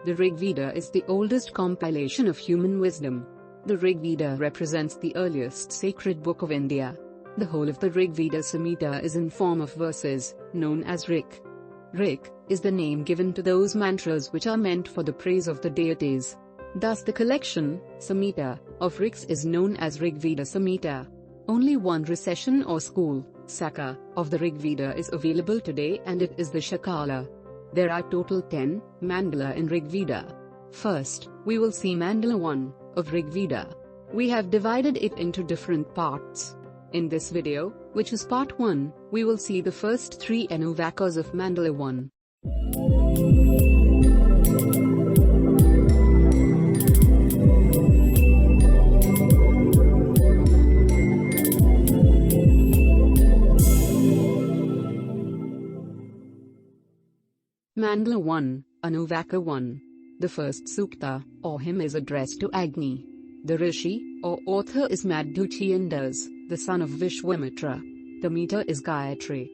The RIGVEDA is the oldest compilation of human wisdom. The RIGVEDA represents the earliest sacred book of India. The whole of the RIGVEDA Samhita is in form of verses, known as Rig. Rig is the name given to those mantras which are meant for the praise of the deities. Thus the collection, Samhita, of Rigs is known as RIGVEDA Samhita. Only one recension or school, Saka, of the RIGVEDA is available today, and it is the Shakala. There are total 10 Mandala in RIGVEDA. First, we will see Mandala 1 of RIGVEDA. We have divided it into different parts. In this video, which is part 1, we will see the first 3 ANUVAKAs of Mandala 1. Mandala 1, ANUVAKA 1. The first sukta, or hymn, is addressed to Agni. The rishi, or author, is Madhuchiandas, the son of Vishwamitra. The meter is Gayatri.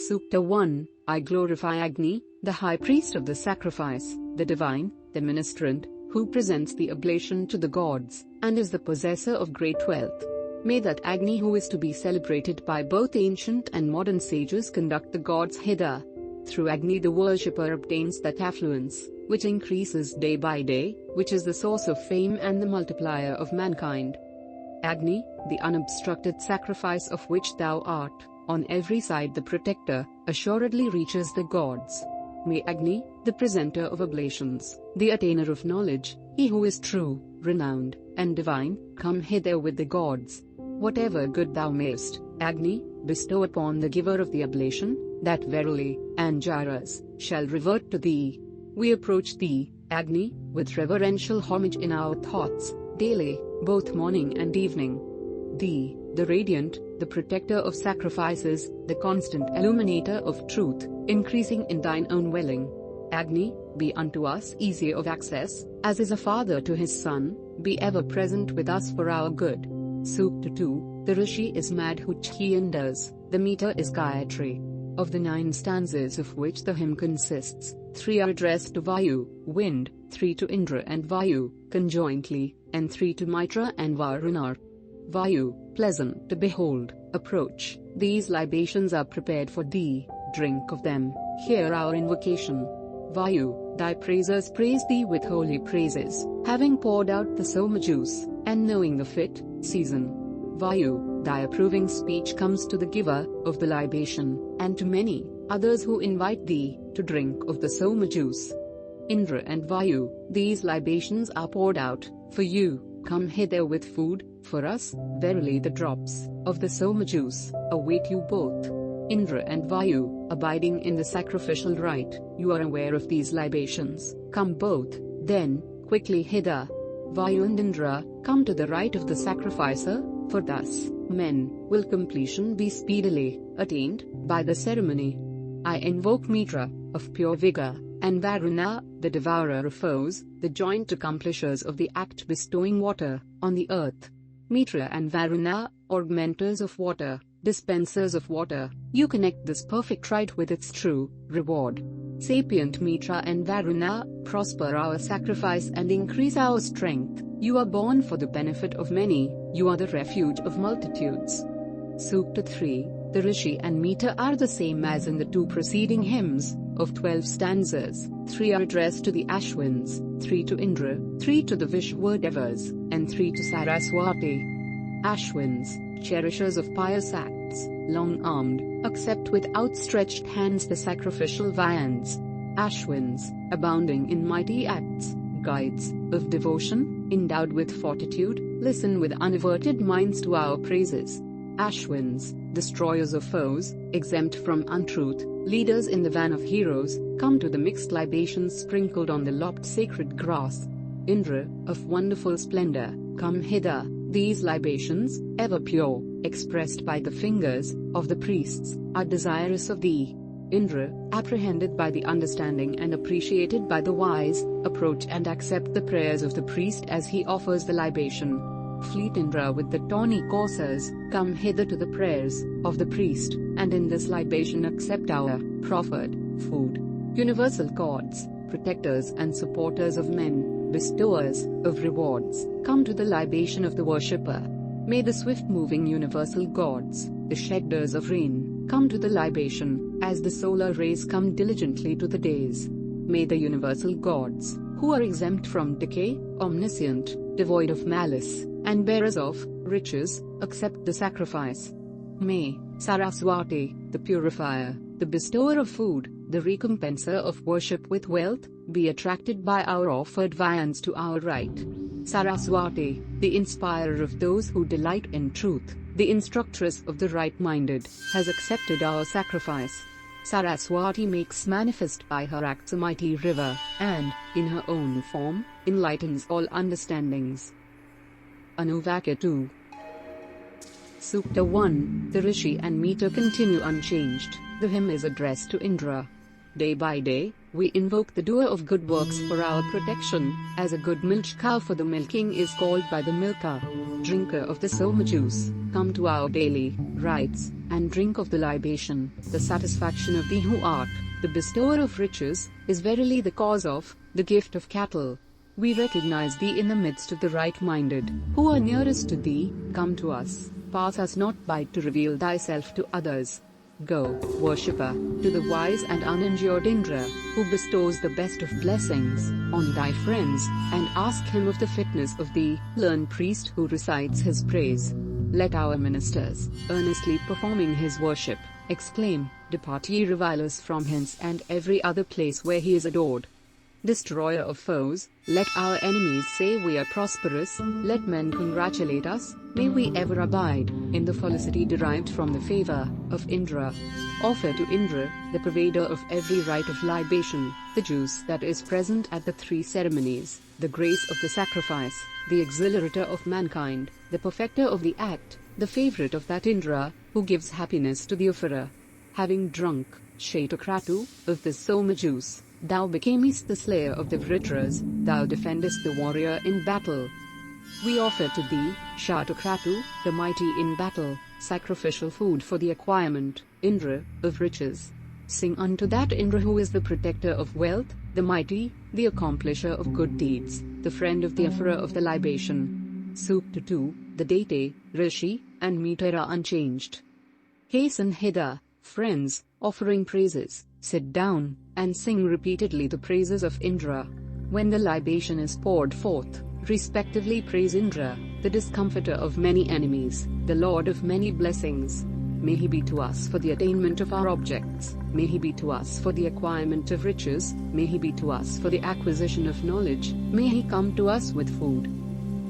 Sukta 1. I glorify Agni, the high priest of the sacrifice, the divine, the ministrant, who presents the oblation to the gods, and is the possessor of great wealth. May that Agni, who is to be celebrated by both ancient and modern sages, conduct the gods hither. Through Agni the worshipper obtains that affluence, which increases day by day, which is the source of fame and the multiplier of mankind. Agni, the unobstructed sacrifice of which thou art, on every side the protector, assuredly reaches the gods. May Agni, the presenter of oblations, the attainer of knowledge, he who is true, renowned, and divine, come hither with the gods. Whatever good thou mayest, Agni, bestow upon the giver of the oblation, that verily, Anjaras, shall revert to thee. We approach thee, Agni, with reverential homage in our thoughts, daily, both morning and evening. Thee, the radiant, the protector of sacrifices, the constant illuminator of truth, increasing in thine own welling. Agni, be unto us easy of access, as is a father to his son, be ever present with us for our good. Sukta 2, the rishi is Madhuchiandas, the meter is Gayatri. Of the 9 stanzas of which the hymn consists, 3 are addressed to Vayu, wind, 3 to Indra and Vayu, conjointly, and 3 to Mitra and Varuna. Vayu, pleasant to behold, approach, these libations are prepared for thee, drink of them, hear our invocation. Vayu, thy praisers praise thee with holy praises, having poured out the soma juice, and knowing the fit season. Vayu, thy approving speech comes to the giver of the libation, and to many others who invite thee to drink of the soma juice. Indra and Vayu, these libations are poured out for you, come hither with food, for us, verily the drops of the soma juice await you both. Indra and Vayu, abiding in the sacrificial rite, you are aware of these libations, come both, then, quickly hither. Vayu and Indra, come to the right of the sacrificer, for thus, men, will completion be speedily attained by the ceremony. I invoke Mitra, of pure vigor, and Varuna, the devourer of foes, the joint accomplishers of the act bestowing water on the earth. Mitra and Varuna, augmenters of water, dispensers of water, you connect this perfect rite with its true reward. Sapient Mitra and Varuna, prosper our sacrifice and increase our strength. You are born for the benefit of many, you are the refuge of multitudes. Sukta 3, the rishi and meter are the same as in the 2 preceding hymns. Of 12 stanzas, 3 are addressed to the Ashwins, 3 to Indra, 3 to the Vishwadevas, and 3 to Saraswati. Ashwins, cherishers of pious acts, long-armed, accept with outstretched hands the sacrificial viands. Ashwins, abounding in mighty acts, guides of devotion, endowed with fortitude, listen with unaverted minds to our praises. Ashwins, destroyers of foes, exempt from untruth, leaders in the van of heroes, come to the mixed libations sprinkled on the lopped sacred grass. Indra, of wonderful splendor, come hither, these libations, ever pure, expressed by the fingers of the priests, are desirous of thee. Indra, apprehended by the understanding and appreciated by the wise, approach and accept the prayers of the priest as he offers the libation. Fleet Indra with the tawny coursers, come hither to the prayers of the priest, and in this libation accept our proffered food. Universal gods, protectors and supporters of men, bestowers of rewards, come to the libation of the worshipper. May the swift-moving universal gods, the shedders of rain, come to the libation, as the solar rays come diligently to the days. May the universal gods, who are exempt from decay, omniscient, devoid of malice, and bearers of riches, accept the sacrifice. May Saraswati, the purifier, the bestower of food, the recompenser of worship with wealth, be attracted by our offered viands to our right. Saraswati, the inspirer of those who delight in truth, the instructress of the right-minded, has accepted our sacrifice. Saraswati makes manifest by her acts a mighty river, and, in her own form, enlightens all understandings. ANUVAKA 2. Sukta 1. The Rishi and meter continue unchanged. The hymn is addressed to Indra. Day by day, we invoke the doer of good works for our protection, as a good milch cow for the milking is called by the milker. Drinker of the soma juice, come to our daily rites, and drink of the libation. The satisfaction of thee who art the bestower of riches, is verily the cause of the gift of cattle. We recognize thee in the midst of the right-minded, who are nearest to thee. Come to us, pass us not by to reveal thyself to others. Go, worshipper, to the wise and uninjured Indra, who bestows the best of blessings on thy friends, and ask him of the fitness of the learned priest who recites his praise. Let our ministers, earnestly performing his worship, exclaim, Depart ye revilers from hence and every other place where he is adored. Destroyer of foes, let our enemies say we are prosperous, let men congratulate us, may we ever abide in the felicity derived from the favor of Indra. Offer to Indra, the pervader of every rite of libation, the juice that is present at the three ceremonies, the grace of the sacrifice, the exhilarator of mankind, the perfecter of the act, the favorite of that Indra, who gives happiness to the offerer. Having drunk, Shetokratu, of the soma juice, thou becamest the slayer of the Vritras, thou defendest the warrior in battle. We offer to thee, Shetokratu, the mighty in battle, sacrificial food for the acquirement, Indra, of riches. Sing unto that Indra who is the protector of wealth, the mighty, the accomplisher of good deeds, the friend of the offerer of the libation. Sukta 2, the deity, Rishi, and meter are unchanged. Hasten hither, friends, offering praises, sit down, and sing repeatedly the praises of Indra. When the libation is poured forth, respectively praise Indra, the discomforter of many enemies, the Lord of many blessings. May he be to us for the attainment of our objects, may he be to us for the acquirement of riches, may he be to us for the acquisition of knowledge, may he come to us with food.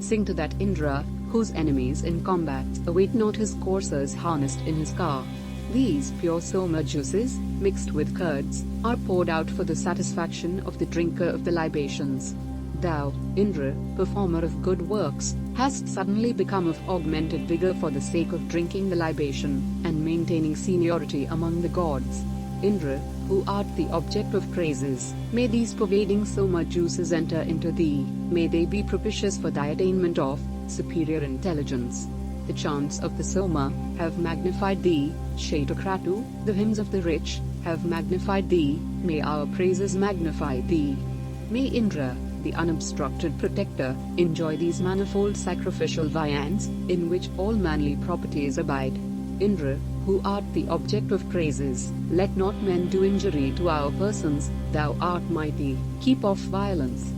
Sing to that Indra, whose enemies in combat await not his coursers harnessed in his car. These pure soma juices, mixed with curds, are poured out for the satisfaction of the drinker of the libations. Thou, Indra, performer of good works, hast suddenly become of augmented vigor for the sake of drinking the libation, and maintaining seniority among the gods. Indra, who art the object of praises, may these pervading soma juices enter into thee, may they be propitious for thy attainment of superior intelligence. The chants of the soma have magnified thee, Shetokratu, the hymns of the rich have magnified thee, may our praises magnify thee. May Indra, the unobstructed protector, enjoy these manifold sacrificial viands, in which all manly properties abide. Indra, who art the object of praises, let not men do injury to our persons, thou art mighty, keep off violence.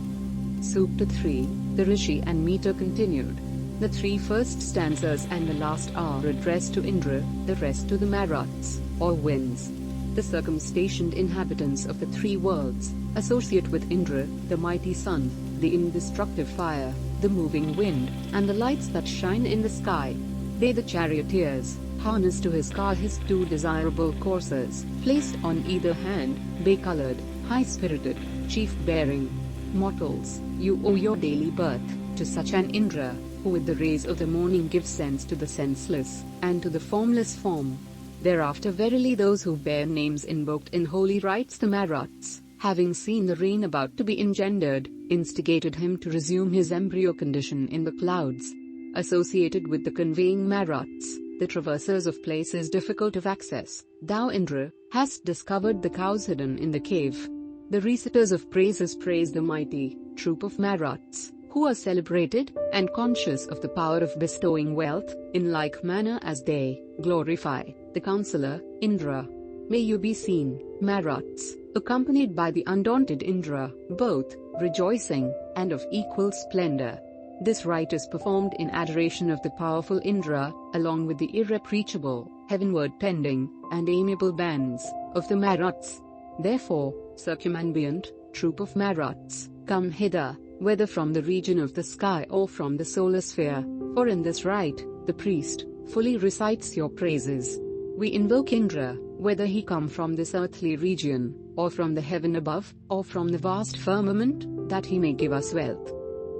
Sukta 3, the Rishi and meter continued. The three first stanzas and the last are addressed to Indra, the rest to the Maruts, or winds. The circumstationed inhabitants of the three worlds associate with Indra, the mighty sun, the indestructible fire, the moving wind, and the lights that shine in the sky. They the charioteers, harnessed to his car his two desirable coursers, placed on either hand, bay-colored, high-spirited, chief-bearing. Mortals, you owe your daily birth to such an Indra, who with the rays of the morning gives sense to the senseless, and to the formless form. Thereafter verily those who bear names invoked in holy rites the Maruts, having seen the rain about to be engendered, instigated him to resume his embryo condition in the clouds. Associated with the conveying Maruts, the traversers of places difficult of access, thou Indra, hast discovered the cows hidden in the cave. The reciters of praises praise the mighty troop of Maruts, who are celebrated and conscious of the power of bestowing wealth, in like manner as they glorify the counselor, Indra. May you be seen, Maruts, accompanied by the undaunted Indra, both rejoicing and of equal splendor. This rite is performed in adoration of the powerful Indra, along with the irreproachable, heavenward tending, and amiable bands of the Maruts. Therefore, circumambient troop of Maruts, come hither, whether from the region of the sky or from the solar sphere, for in this rite, the priest fully recites your praises. We invoke Indra, whether he come from this earthly region, or from the heaven above, or from the vast firmament, that he may give us wealth.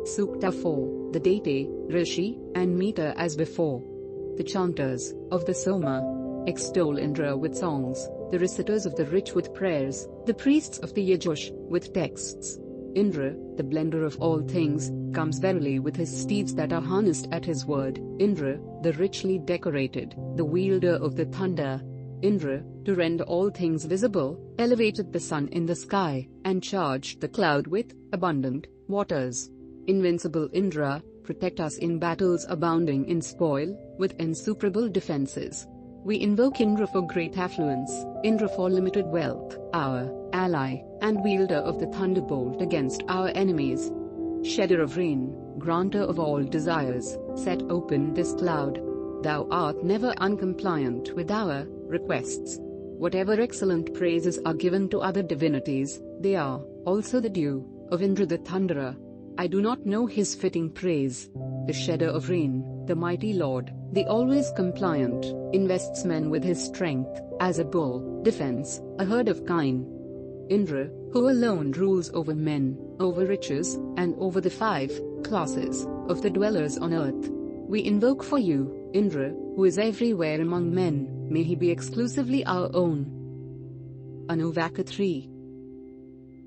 Sukta 4, the deity, rishi, and meter as before. The chanters of the Soma extol Indra with songs, the reciters of the rich with prayers, the priests of the Yajush with texts. Indra, the blender of all things, comes verily with his steeds that are harnessed at his word. Indra, the richly decorated, the wielder of the thunder. Indra, to render all things visible, elevated the sun in the sky, and charged the cloud with abundant waters. Invincible Indra, protect us in battles abounding in spoil, with insuperable defenses. We invoke Indra for great affluence, Indra for limited wealth, our ally, and wielder of the thunderbolt against our enemies. Shedder of rain, granter of all desires, set open this cloud. Thou art never uncompliant with our requests. Whatever excellent praises are given to other divinities, they are also the due of Indra the Thunderer. I do not know his fitting praise. The shedder of rain, the mighty Lord, the always compliant, invests men with his strength, as a bull defends a herd of kine. Indra, who alone rules over men, over riches, and over the 5 classes of the dwellers on earth. We invoke for you, Indra, who is everywhere among men, may he be exclusively our own. ANUVAKA 3.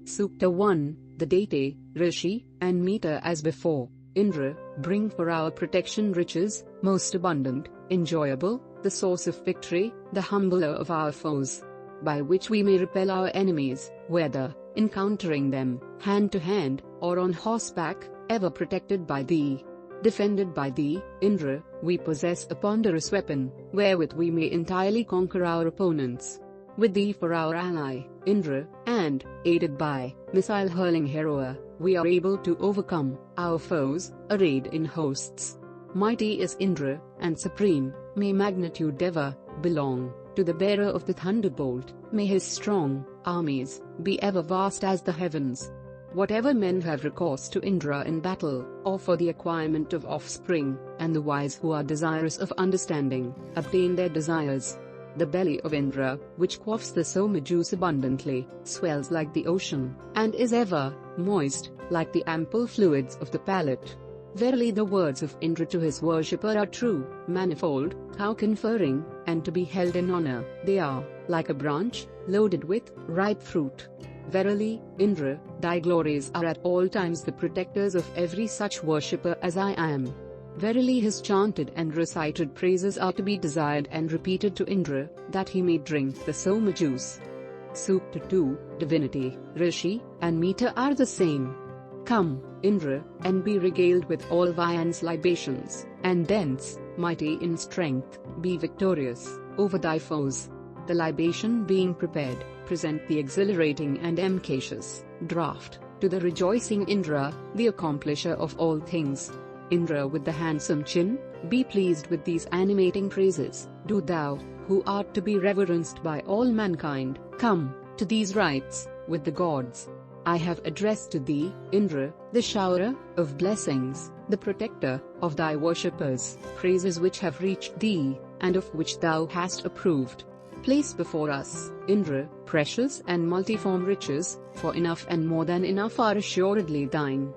Sukta 1, the deity, rishi, and meter as before. Indra, bring for our protection riches, most abundant, enjoyable, the source of victory, the humbler of our foes, by which we may repel our enemies, whether encountering them, hand to hand, or on horseback, ever protected by thee. Defended by thee, Indra, we possess a ponderous weapon, wherewith we may entirely conquer our opponents. With thee for our ally, Indra, and, aided by missile-hurling Heroa, we are able to overcome our foes, arrayed in hosts. Mighty is Indra, and supreme, may magnitude ever belong to the bearer of the thunderbolt, may his strong armies be ever vast as the heavens. Whatever men have recourse to Indra in battle, or for the acquirement of offspring, and the wise who are desirous of understanding, obtain their desires. The belly of Indra, which quaffs the soma juice abundantly, swells like the ocean, and is ever moist, like the ample fluids of the palate. Verily the words of Indra to his worshipper are true, manifold, cow-conferring, and to be held in honor. They are like a branch, loaded with ripe fruit. Verily, Indra, thy glories are at all times the protectors of every such worshipper as I am. Verily his chanted and recited praises are to be desired and repeated to Indra, that he may drink the soma juice. Sukta 2, divinity, rishi, and meter are the same. Come, Indra, and be regaled with all viands libations, and thence, mighty in strength, be victorious over thy foes. The libation being prepared, present the exhilarating and efficacious draught to the rejoicing Indra, the accomplisher of all things. Indra with the handsome chin, be pleased with these animating praises. Do thou, who art to be reverenced by all mankind, come to these rites with the gods. I have addressed to thee, Indra, the showerer of blessings, the protector of thy worshippers, praises which have reached thee, and of which thou hast approved. Place before us, Indra, precious and multiform riches, for enough and more than enough are assuredly thine.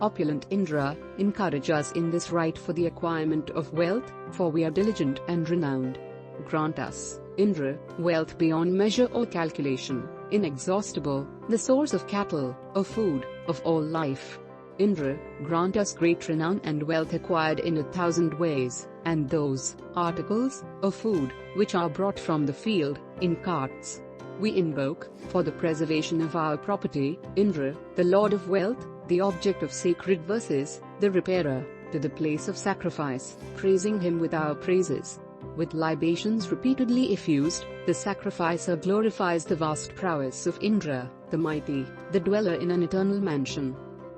Opulent Indra, encourage us in this rite for the acquirement of wealth, for we are diligent and renowned. Grant us, Indra, wealth beyond measure or calculation, inexhaustible, the source of cattle, of food, of all life. Indra, grant us great renown and wealth acquired in 1,000 ways, and those articles of food which are brought from the field in carts. we invoke, for the preservation of our property, Indra, the Lord of wealth, the object of sacred verses, the repairer, to the place of sacrifice, praising him with our praises. With libations repeatedly effused, the sacrificer glorifies the vast prowess of Indra, the mighty, the dweller in an eternal mansion.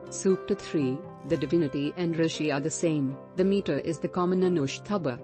Sukta 3, the divinity and rishi are the same, the meter is the common Anushthabha.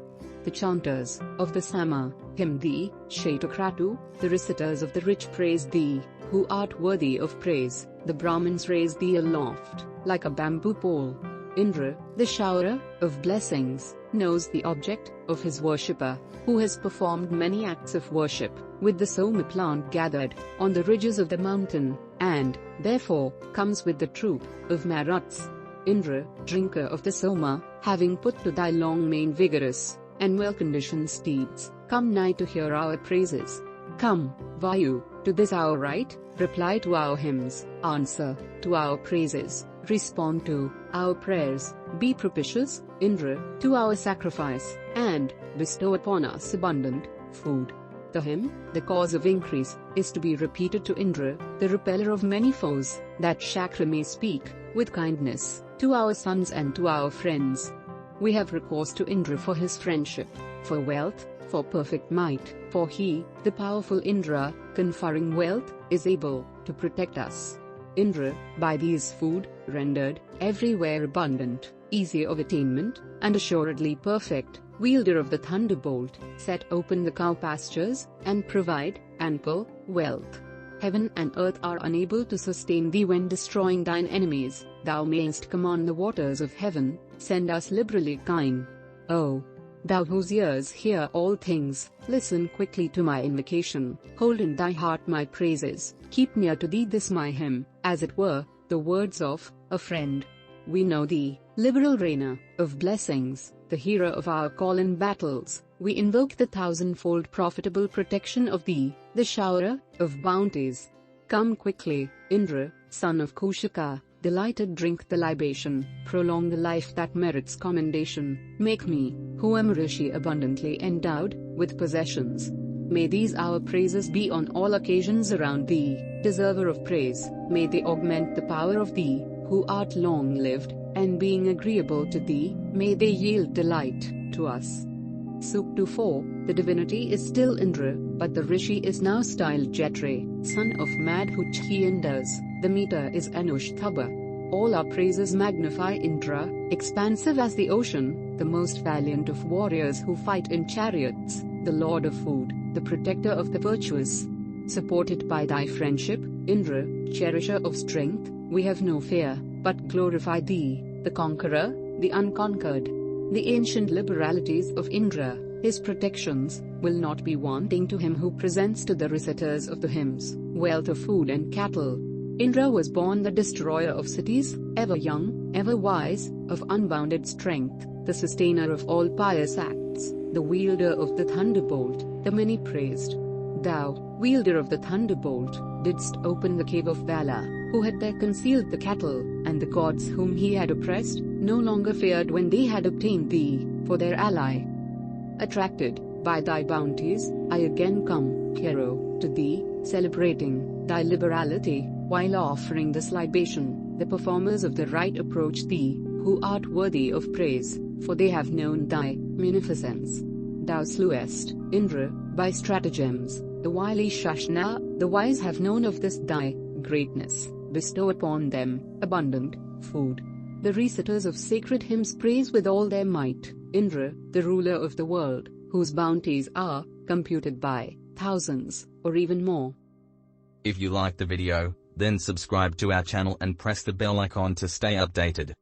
The chanters of the Sama hymn thee, Shetokratu, the reciters of the rich praise thee, who art worthy of praise, the Brahmins raise thee aloft, like a bamboo pole. Indra, the showerer of blessings, knows the object of his worshipper, who has performed many acts of worship, with the Soma plant gathered on the ridges of the mountain, and, therefore, comes with the troop of Maruts. Indra, drinker of the Soma, having put to thy long mane vigorous and well-conditioned steeds, come nigh to hear our praises. Come, Vayu, to this our right, reply to our hymns, answer to our praises, respond to our prayers, be propitious, Indra, to our sacrifice, and bestow upon us abundant food. The hymn, the cause of increase, is to be repeated to Indra, the repeller of many foes, that Shakra may speak, with kindness, to our sons and to our friends. We have recourse to Indra for his friendship, for wealth, for perfect might, for he, the powerful Indra, conferring wealth, is able to protect us. Indra, by these food, rendered everywhere abundant, easy of attainment, and assuredly perfect, wielder of the thunderbolt, set open the cow pastures, and provide ample wealth. Heaven and earth are unable to sustain thee when destroying thine enemies, thou mayest command the waters of heaven, send us liberally kine. O thou whose ears hear all things, listen quickly to my invocation, hold in thy heart my praises, keep near to thee this my hymn, as it were, the words of a friend. We know thee, liberal rainer of blessings, the hero of our call in battles, we invoke the thousandfold profitable protection of thee, the showerer of bounties. Come quickly, Indra, son of Kushika, delighted drink the libation, prolong the life that merits commendation, make me, who am a rishi abundantly endowed with possessions. May these our praises be on all occasions around thee, deserver of praise, may they augment the power of thee, who art long-lived, and being agreeable to thee, may they yield delight to us. Sukta 4, the divinity is still Indra, but the rishi is now styled Jatre, son of Madhuchyendas, the meter is Anushthabha. All our praises magnify Indra, expansive as the ocean, the most valiant of warriors who fight in chariots, the lord of food, the protector of the virtuous. Supported by thy friendship, Indra, cherisher of strength, we have no fear, but glorify thee, the conqueror, the unconquered. The ancient liberalities of Indra, his protections, will not be wanting to him who presents to the reciters of the hymns, wealth of food and cattle. Indra was born the destroyer of cities, ever young, ever wise, of unbounded strength, the sustainer of all pious acts, the wielder of the thunderbolt, the many-praised. Thou, wielder of the thunderbolt, didst open the cave of Vala, who had there concealed the cattle, and the gods whom he had oppressed, no longer feared when they had obtained thee, for their ally. Attracted by thy bounties, I again come, hero, to thee, celebrating thy liberality, while offering this libation, the performers of the rite approach thee, who art worthy of praise, for they have known thy munificence. Thou slewest, Indra, by stratagems, the wily Shashna, the wise have known of this thy greatness, bestow upon them abundant food. The reciters of sacred hymns praise with all their might, Indra, the ruler of the world, whose bounties are computed by thousands, or even more. If you liked the video, then subscribe to our channel and press the bell icon to stay updated.